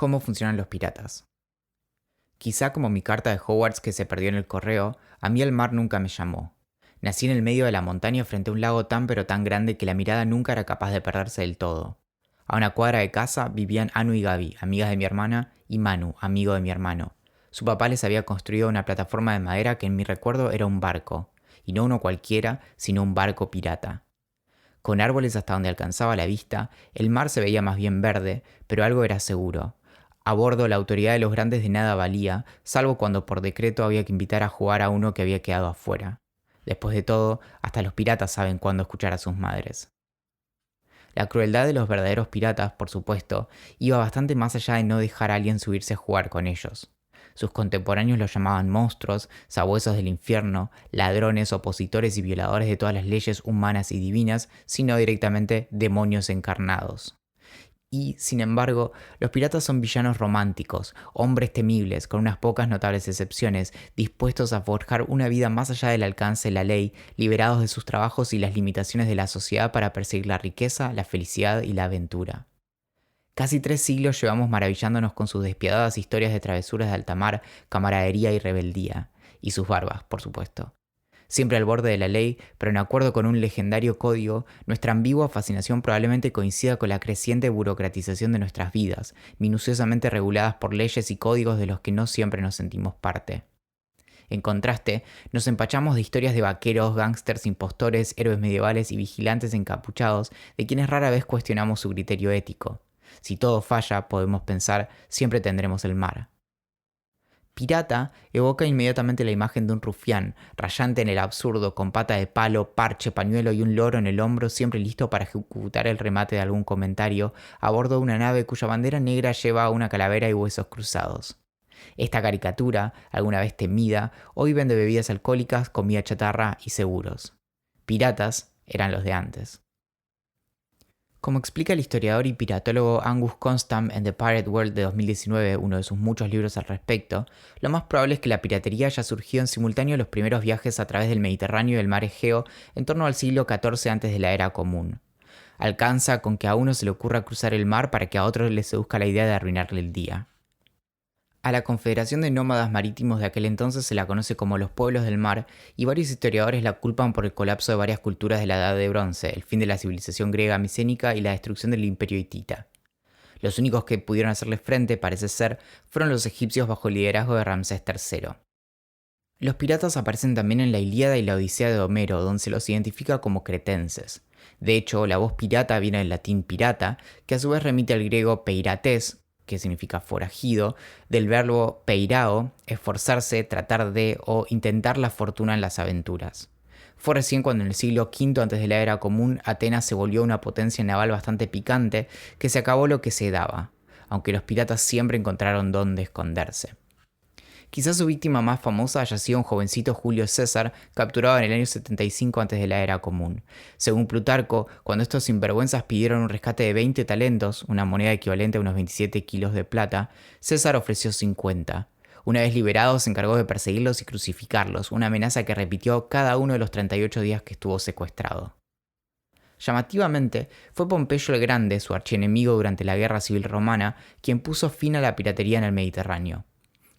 cómo funcionan los piratas. Quizá como mi carta de Hogwarts que se perdió en el correo, a mí el mar nunca me llamó. Nací en el medio de la montaña frente a un lago tan pero tan grande que la mirada nunca era capaz de perderse del todo. A una cuadra de casa vivían Anu y Gaby, amigas de mi hermana, y Manu, amigo de mi hermano. Su papá les había construido una plataforma de madera que en mi recuerdo era un barco, y no uno cualquiera, sino un barco pirata. Con árboles hasta donde alcanzaba la vista, el mar se veía más bien verde, pero algo era seguro. A bordo la autoridad de los grandes de nada valía, salvo cuando por decreto había que invitar a jugar a uno que había quedado afuera. Después de todo, hasta los piratas saben cuándo escuchar a sus madres. La crueldad de los verdaderos piratas, por supuesto, iba bastante más allá de no dejar a alguien subirse a jugar con ellos. Sus contemporáneos los llamaban monstruos, sabuesos del infierno, ladrones, opositores y violadores de todas las leyes humanas y divinas, sino directamente demonios encarnados. Y, sin embargo, los piratas son villanos románticos, hombres temibles, con unas pocas notables excepciones, dispuestos a forjar una vida más allá del alcance de la ley, liberados de sus trabajos y las limitaciones de la sociedad para perseguir la riqueza, la felicidad y la aventura. Casi 3 siglos llevamos maravillándonos con sus despiadadas historias de travesuras de alta mar, camaradería y rebeldía, y sus barbas, por supuesto. Siempre al borde de la ley, pero en acuerdo con un legendario código, nuestra ambigua fascinación probablemente coincida con la creciente burocratización de nuestras vidas, minuciosamente reguladas por leyes y códigos de los que no siempre nos sentimos parte. En contraste, nos empachamos de historias de vaqueros, gángsters, impostores, héroes medievales y vigilantes encapuchados de quienes rara vez cuestionamos su criterio ético. Si todo falla, podemos pensar, siempre tendremos el mar. Pirata evoca inmediatamente la imagen de un rufián, rayante en el absurdo, con pata de palo, parche, pañuelo y un loro en el hombro, siempre listo para ejecutar el remate de algún comentario, a bordo de una nave cuya bandera negra lleva una calavera y huesos cruzados. Esta caricatura, alguna vez temida, hoy vende bebidas alcohólicas, comida chatarra y seguros. Piratas eran los de antes. Como explica el historiador y piratólogo Angus Constam en The Pirate World de 2019, uno de sus muchos libros al respecto, lo más probable es que la piratería haya surgido en simultáneo a los primeros viajes a través del Mediterráneo y el mar Egeo en torno al siglo XIV antes de la era común. Alcanza con que a uno se le ocurra cruzar el mar para que a otro le seduzca la idea de arruinarle el día. A la Confederación de Nómadas Marítimos de aquel entonces se la conoce como los pueblos del mar y varios historiadores la culpan por el colapso de varias culturas de la Edad de Bronce, el fin de la civilización griega micénica y la destrucción del imperio hitita. Los únicos que pudieron hacerle frente, parece ser, fueron los egipcios bajo el liderazgo de Ramsés III. Los piratas aparecen también en la Ilíada y la Odisea de Homero, donde se los identifica como cretenses. De hecho, la voz pirata viene del latín pirata, que a su vez remite al griego peirates, que significa forajido, del verbo peirao, esforzarse, tratar de o intentar la fortuna en las aventuras. Fue recién cuando en el siglo V antes de la era común Atenas se volvió una potencia naval bastante picante que se acabó lo que se daba, aunque los piratas siempre encontraron dónde esconderse. Quizás su víctima más famosa haya sido un jovencito Julio César, capturado en el año 75 antes de la era común. Según Plutarco, cuando estos sinvergüenzas pidieron un rescate de 20 talentos, una moneda equivalente a unos 27 kilos de plata, César ofreció 50. Una vez liberados, se encargó de perseguirlos y crucificarlos, una amenaza que repitió cada uno de los 38 días que estuvo secuestrado. Llamativamente, fue Pompeyo el Grande, su archienemigo durante la Guerra Civil Romana, quien puso fin a la piratería en el Mediterráneo.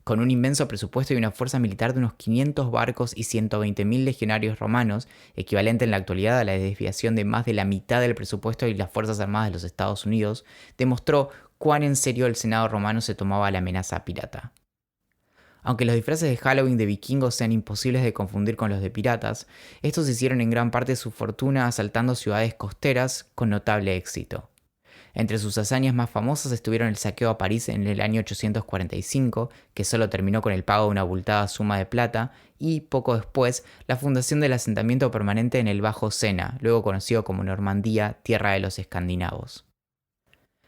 Con un inmenso presupuesto y una fuerza militar de unos 500 barcos y 120.000 legionarios romanos, equivalente en la actualidad a la desviación de más de la mitad del presupuesto de las Fuerzas Armadas de los Estados Unidos, demostró cuán en serio el Senado romano se tomaba la amenaza pirata. Aunque los disfraces de Halloween de vikingos sean imposibles de confundir con los de piratas, estos hicieron en gran parte su fortuna asaltando ciudades costeras con notable éxito. Entre sus hazañas más famosas estuvieron el saqueo a París en el año 845, que solo terminó con el pago de una abultada suma de plata, y, poco después, la fundación del asentamiento permanente en el Bajo Sena, luego conocido como Normandía, tierra de los escandinavos.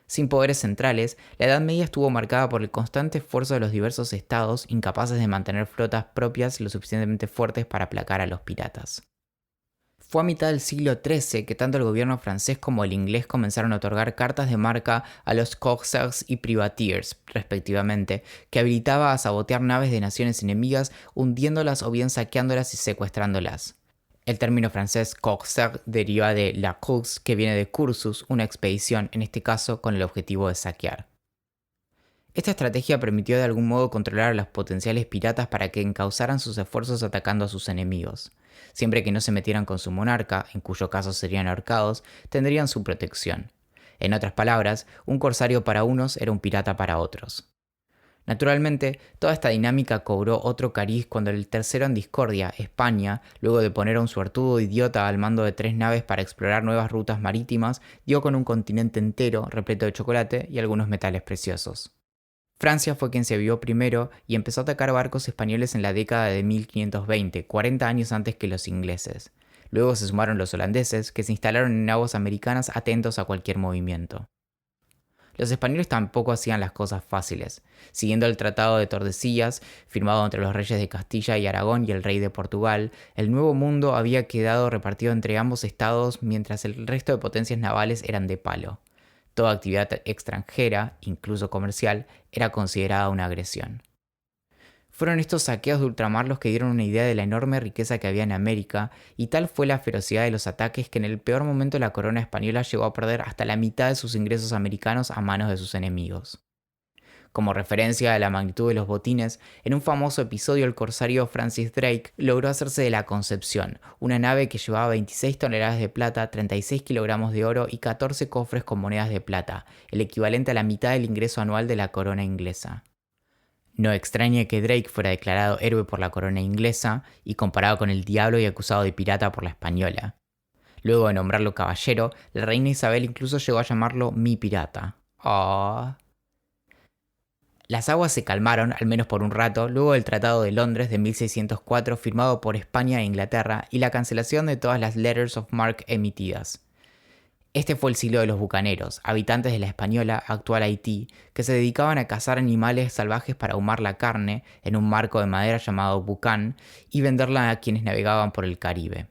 Sin poderes centrales, la Edad Media estuvo marcada por el constante esfuerzo de los diversos estados incapaces de mantener flotas propias lo suficientemente fuertes para aplacar a los piratas. Fue a mitad del siglo XIII que tanto el gobierno francés como el inglés comenzaron a otorgar cartas de marca a los corsairs y privateers, respectivamente, que habilitaba a sabotear naves de naciones enemigas, hundiéndolas o bien saqueándolas y secuestrándolas. El término francés corsaire deriva de la course, que viene de cursus, una expedición, en este caso con el objetivo de saquear. Esta estrategia permitió de algún modo controlar a los potenciales piratas para que encauzaran sus esfuerzos atacando a sus enemigos. Siempre que no se metieran con su monarca, en cuyo caso serían ahorcados, tendrían su protección. En otras palabras, un corsario para unos era un pirata para otros. Naturalmente, toda esta dinámica cobró otro cariz cuando el tercero en discordia, España, luego de poner a un suertudo idiota al mando de 3 naves para explorar nuevas rutas marítimas, dio con un continente entero repleto de chocolate y algunos metales preciosos. Francia fue quien se vio primero y empezó a atacar barcos españoles en la década de 1520, 40 años antes que los ingleses. Luego se sumaron los holandeses, que se instalaron en aguas americanas atentos a cualquier movimiento. Los españoles tampoco hacían las cosas fáciles. Siguiendo el Tratado de Tordesillas, firmado entre los reyes de Castilla y Aragón y el rey de Portugal, el Nuevo Mundo había quedado repartido entre ambos estados mientras el resto de potencias navales eran de palo. Toda actividad extranjera, incluso comercial, era considerada una agresión. Fueron estos saqueos de ultramar los que dieron una idea de la enorme riqueza que había en América, y tal fue la ferocidad de los ataques que en el peor momento la corona española llegó a perder hasta la mitad de sus ingresos americanos a manos de sus enemigos. Como referencia a la magnitud de los botines, en un famoso episodio el corsario Francis Drake logró hacerse de la Concepción, una nave que llevaba 26 toneladas de plata, 36 kilogramos de oro y 14 cofres con monedas de plata, el equivalente a la mitad del ingreso anual de la corona inglesa. No extraña que Drake fuera declarado héroe por la corona inglesa y comparado con el diablo y acusado de pirata por la española. Luego de nombrarlo caballero, la reina Isabel incluso llegó a llamarlo mi pirata. Oh. Las aguas se calmaron, al menos por un rato, luego del Tratado de Londres de 1604 firmado por España e Inglaterra y la cancelación de todas las Letters of Marque emitidas. Este fue el siglo de los bucaneros, habitantes de la española, actual Haití, que se dedicaban a cazar animales salvajes para ahumar la carne en un marco de madera llamado bucán y venderla a quienes navegaban por el Caribe.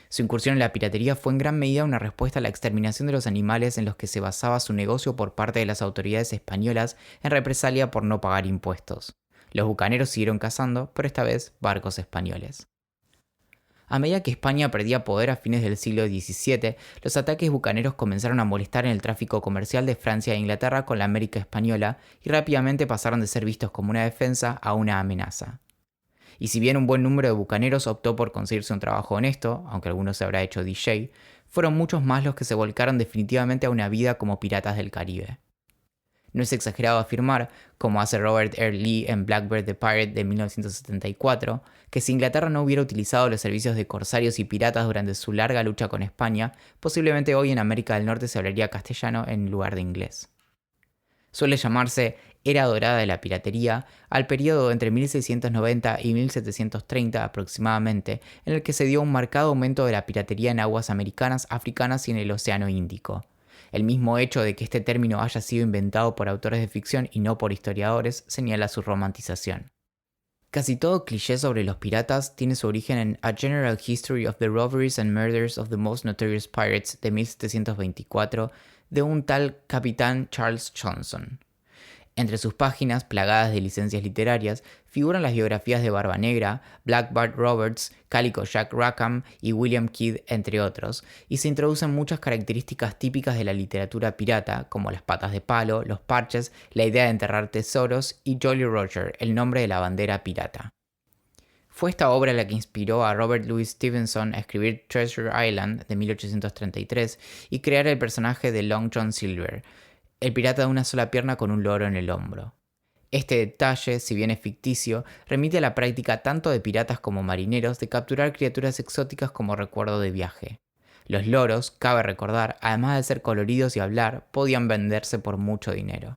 Su incursión en la piratería fue en gran medida una respuesta a la exterminación de los animales en los que se basaba su negocio por parte de las autoridades españolas en represalia por no pagar impuestos. Los bucaneros siguieron cazando, pero esta vez barcos españoles. A medida que España perdía poder a fines del siglo XVII, los ataques bucaneros comenzaron a molestar en el tráfico comercial de Francia e Inglaterra con la América española y rápidamente pasaron de ser vistos como una defensa a una amenaza. Y si bien un buen número de bucaneros optó por conseguirse un trabajo honesto, aunque algunos se habrá hecho DJ, fueron muchos más los que se volcaron definitivamente a una vida como piratas del Caribe. No es exagerado afirmar, como hace Robert R. Lee en Blackbeard the Pirate de 1974, que si Inglaterra no hubiera utilizado los servicios de corsarios y piratas durante su larga lucha con España, posiblemente hoy en América del Norte se hablaría castellano en lugar de inglés. Suele llamarse Era Dorada de la Piratería al periodo entre 1690 y 1730 aproximadamente, en el que se dio un marcado aumento de la piratería en aguas americanas, africanas y en el Océano Índico. El mismo hecho de que este término haya sido inventado por autores de ficción y no por historiadores señala su romantización. Casi todo cliché sobre los piratas tiene su origen en A General History of the Robberies and Murders of the Most Notorious Pirates de 1724 de un tal capitán Charles Johnson. Entre sus páginas, plagadas de licencias literarias, figuran las biografías de Barba Negra, Black Bart Roberts, Calico Jack Rackham y William Kidd, entre otros, y se introducen muchas características típicas de la literatura pirata, como las patas de palo, los parches, la idea de enterrar tesoros y Jolly Roger, el nombre de la bandera pirata. Fue esta obra la que inspiró a Robert Louis Stevenson a escribir Treasure Island de 1833 y crear el personaje de Long John Silver, el pirata de una sola pierna con un loro en el hombro. Este detalle, si bien es ficticio, remite a la práctica tanto de piratas como marineros de capturar criaturas exóticas como recuerdo de viaje. Los loros, cabe recordar, además de ser coloridos y hablar, podían venderse por mucho dinero.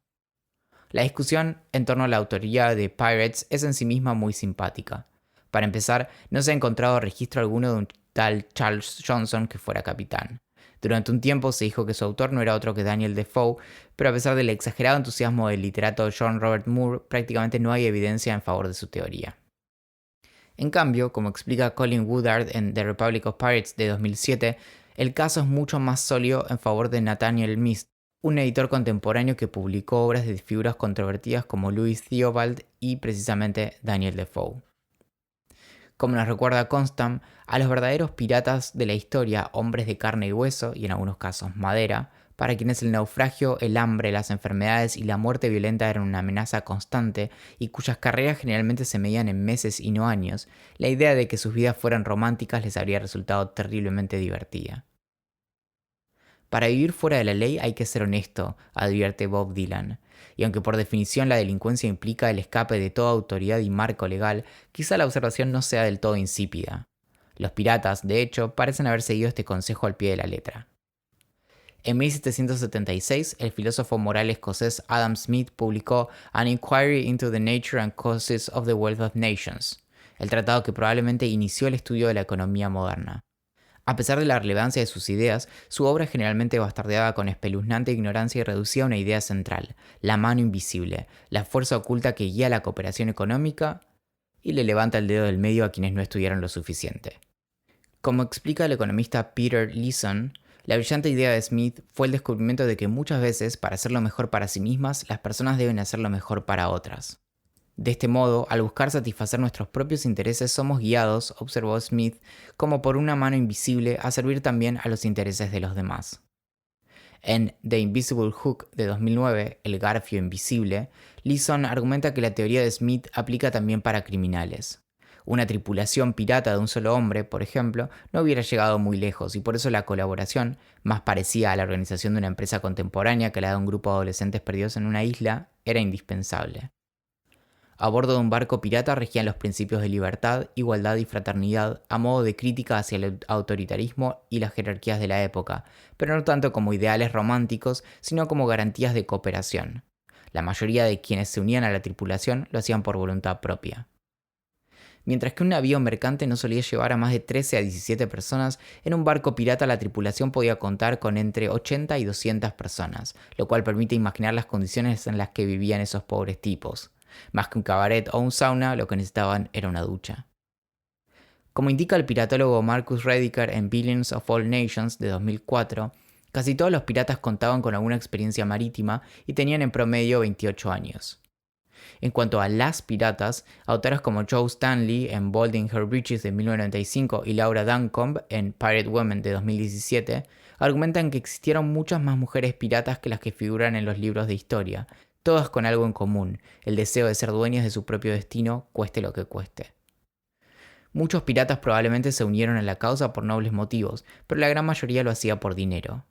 La discusión en torno a la autoría de Pirates es en sí misma muy simpática. Para empezar, no se ha encontrado registro alguno de un tal Charles Johnson que fuera capitán. Durante un tiempo se dijo que su autor no era otro que Daniel Defoe, pero a pesar del exagerado entusiasmo del literato John Robert Moore, prácticamente no hay evidencia en favor de su teoría. En cambio, como explica Colin Woodard en The Republic of Pirates de 2007, el caso es mucho más sólido en favor de Nathaniel Mist, un editor contemporáneo que publicó obras de figuras controvertidas como Louis Theobald y precisamente Daniel Defoe. Como nos recuerda Constam, a los verdaderos piratas de la historia, hombres de carne y hueso, y en algunos casos madera, para quienes el naufragio, el hambre, las enfermedades y la muerte violenta eran una amenaza constante y cuyas carreras generalmente se medían en meses y no años, la idea de que sus vidas fueran románticas les habría resultado terriblemente divertida. Para vivir fuera de la ley hay que ser honesto, advierte Bob Dylan. Y aunque por definición la delincuencia implica el escape de toda autoridad y marco legal, quizá la observación no sea del todo insípida. Los piratas, de hecho, parecen haber seguido este consejo al pie de la letra. En 1776, el filósofo moral escocés Adam Smith publicó An Inquiry into the Nature and Causes of the Wealth of Nations, el tratado que probablemente inició el estudio de la economía moderna. A pesar de la relevancia de sus ideas, su obra es generalmente bastardeada con espeluznante ignorancia y reducida a una idea central, la mano invisible, la fuerza oculta que guía la cooperación económica y le levanta el dedo del medio a quienes no estudiaron lo suficiente. Como explica el economista Peter Leeson, la brillante idea de Smith fue el descubrimiento de que muchas veces, para hacer lo mejor para sí mismas, las personas deben hacer lo mejor para otras. De este modo, al buscar satisfacer nuestros propios intereses, somos guiados, observó Smith, como por una mano invisible a servir también a los intereses de los demás. En The Invisible Hook de 2009, El Garfio Invisible, Leeson argumenta que la teoría de Smith aplica también para criminales. Una tripulación pirata de un solo hombre, por ejemplo, no hubiera llegado muy lejos y por eso la colaboración, más parecida a la organización de una empresa contemporánea que la de un grupo de adolescentes perdidos en una isla, era indispensable. A bordo de un barco pirata regían los principios de libertad, igualdad y fraternidad a modo de crítica hacia el autoritarismo y las jerarquías de la época, pero no tanto como ideales románticos, sino como garantías de cooperación. La mayoría de quienes se unían a la tripulación lo hacían por voluntad propia. Mientras que un navío mercante no solía llevar a más de 13 a 17 personas, en un barco pirata la tripulación podía contar con entre 80 y 200 personas, lo cual permite imaginar las condiciones en las que vivían esos pobres tipos. Más que un cabaret o un sauna, lo que necesitaban era una ducha. Como indica el piratólogo Marcus Rediker en Billions of All Nations de 2004, casi todos los piratas contaban con alguna experiencia marítima y tenían en promedio 28 años. En cuanto a las piratas, autores como Joe Stanley en Bold in Her Breeches de 1995 y Laura Duncombe en Pirate Women de 2017 argumentan que existieron muchas más mujeres piratas que las que figuran en los libros de historia, todas con algo en común, el deseo de ser dueñas de su propio destino, cueste lo que cueste. Muchos piratas probablemente se unieron a la causa por nobles motivos, pero la gran mayoría lo hacía por dinero.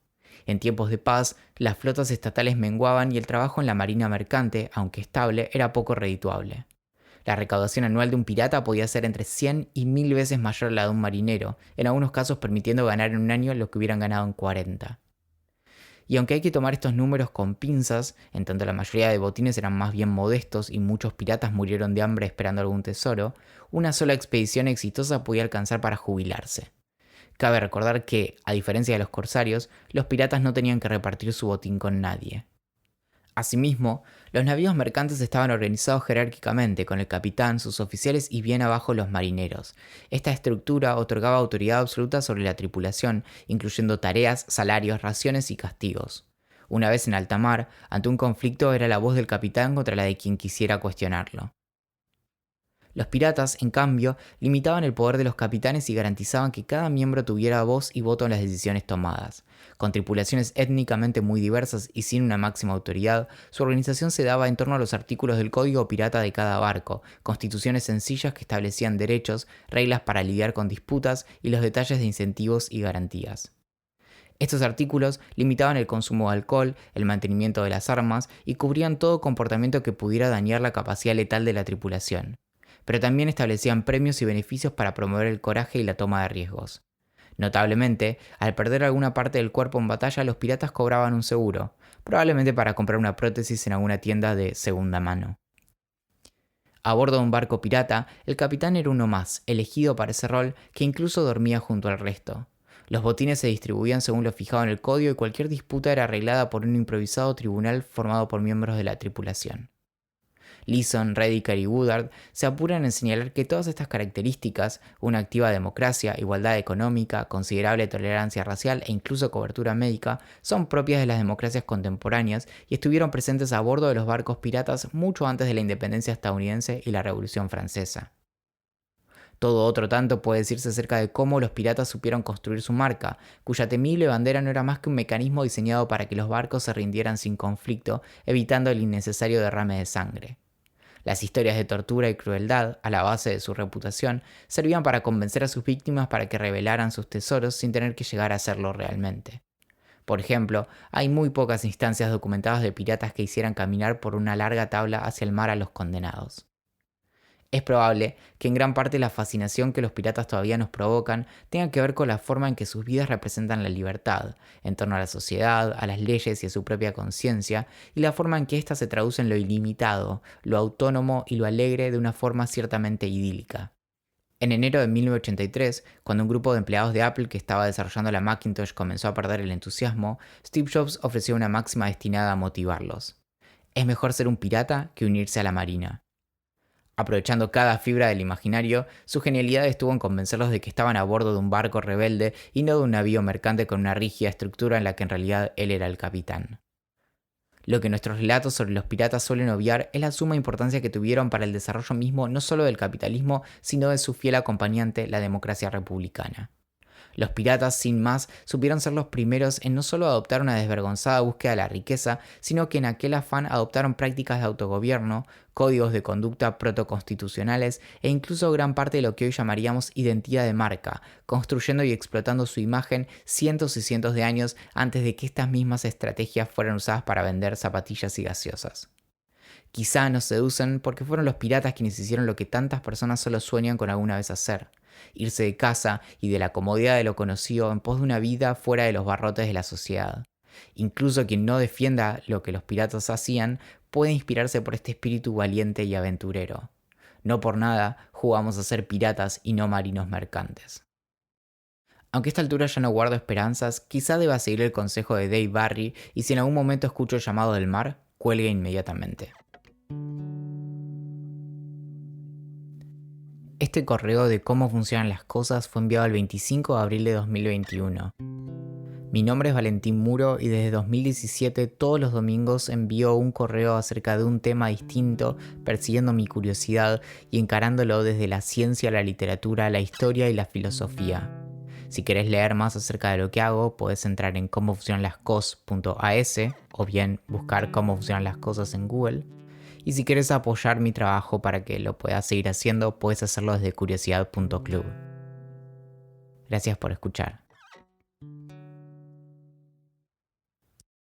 En tiempos de paz, las flotas estatales menguaban y el trabajo en la marina mercante, aunque estable, era poco redituable. La recaudación anual de un pirata podía ser entre 100 y 1000 veces mayor a la de un marinero, en algunos casos permitiendo ganar en un año lo que hubieran ganado en 40. Y aunque hay que tomar estos números con pinzas, en tanto la mayoría de botines eran más bien modestos y muchos piratas murieron de hambre esperando algún tesoro, una sola expedición exitosa podía alcanzar para jubilarse. Cabe recordar que, a diferencia de los corsarios, los piratas no tenían que repartir su botín con nadie. Asimismo, los navíos mercantes estaban organizados jerárquicamente, con el capitán, sus oficiales y bien abajo los marineros. Esta estructura otorgaba autoridad absoluta sobre la tripulación, incluyendo tareas, salarios, raciones y castigos. Una vez en alta mar, ante un conflicto era la voz del capitán contra la de quien quisiera cuestionarlo. Los piratas, en cambio, limitaban el poder de los capitanes y garantizaban que cada miembro tuviera voz y voto en las decisiones tomadas. Con tripulaciones étnicamente muy diversas y sin una máxima autoridad, su organización se daba en torno a los artículos del código pirata de cada barco, constituciones sencillas que establecían derechos, reglas para lidiar con disputas y los detalles de incentivos y garantías. Estos artículos limitaban el consumo de alcohol, el mantenimiento de las armas y cubrían todo comportamiento que pudiera dañar la capacidad letal de la tripulación. Pero también establecían premios y beneficios para promover el coraje y la toma de riesgos. Notablemente, al perder alguna parte del cuerpo en batalla, los piratas cobraban un seguro, probablemente para comprar una prótesis en alguna tienda de segunda mano. A bordo de un barco pirata, el capitán era uno más, elegido para ese rol, que incluso dormía junto al resto. Los botines se distribuían según lo fijado en el código y cualquier disputa era arreglada por un improvisado tribunal formado por miembros de la tripulación. Leeson, Rediker y Woodard se apuran en señalar que todas estas características, una activa democracia, igualdad económica, considerable tolerancia racial e incluso cobertura médica, son propias de las democracias contemporáneas y estuvieron presentes a bordo de los barcos piratas mucho antes de la independencia estadounidense y la Revolución Francesa. Todo otro tanto puede decirse acerca de cómo los piratas supieron construir su marca, cuya temible bandera no era más que un mecanismo diseñado para que los barcos se rindieran sin conflicto, evitando el innecesario derrame de sangre. Las historias de tortura y crueldad, a la base de su reputación, servían para convencer a sus víctimas para que revelaran sus tesoros sin tener que llegar a hacerlo realmente. Por ejemplo, hay muy pocas instancias documentadas de piratas que hicieran caminar por una larga tabla hacia el mar a los condenados. Es probable que en gran parte la fascinación que los piratas todavía nos provocan tenga que ver con la forma en que sus vidas representan la libertad, en torno a la sociedad, a las leyes y a su propia conciencia, y la forma en que ésta se traduce en lo ilimitado, lo autónomo y lo alegre de una forma ciertamente idílica. En enero de 1983, cuando un grupo de empleados de Apple que estaba desarrollando la Macintosh comenzó a perder el entusiasmo, Steve Jobs ofreció una máxima destinada a motivarlos. Es mejor ser un pirata que unirse a la marina. Aprovechando cada fibra del imaginario, su genialidad estuvo en convencerlos de que estaban a bordo de un barco rebelde y no de un navío mercante con una rígida estructura en la que en realidad él era el capitán. Lo que nuestros relatos sobre los piratas suelen obviar es la suma importancia que tuvieron para el desarrollo mismo no solo del capitalismo, sino de su fiel acompañante, la democracia republicana. Los piratas, sin más, supieron ser los primeros en no solo adoptar una desvergonzada búsqueda de la riqueza, sino que en aquel afán adoptaron prácticas de autogobierno, códigos de conducta protoconstitucionales e incluso gran parte de lo que hoy llamaríamos identidad de marca, construyendo y explotando su imagen cientos y cientos de años antes de que estas mismas estrategias fueran usadas para vender zapatillas y gaseosas. Quizá nos seducen porque fueron los piratas quienes hicieron lo que tantas personas solo sueñan con alguna vez hacer: irse de casa y de la comodidad de lo conocido en pos de una vida fuera de los barrotes de la sociedad. Incluso quien no defienda lo que los piratas hacían puede inspirarse por este espíritu valiente y aventurero. No por nada jugamos a ser piratas y no marinos mercantes. Aunque a esta altura ya no guardo esperanzas, quizá deba seguir el consejo de Dave Barry y si en algún momento escucho el llamado del mar, cuelgue inmediatamente. Este correo de cómo funcionan las cosas fue enviado el 25 de abril de 2021. Mi nombre es Valentín Muro y desde 2017 todos los domingos envío un correo acerca de un tema distinto, persiguiendo mi curiosidad y encarándolo desde la ciencia, la literatura, la historia y la filosofía. Si querés leer más acerca de lo que hago, podés entrar en comofuncionanlascos.as o bien buscar cómo funcionan las cosas en Google. Y si quieres apoyar mi trabajo para que lo puedas seguir haciendo, puedes hacerlo desde curiosidad.club. Gracias por escuchar.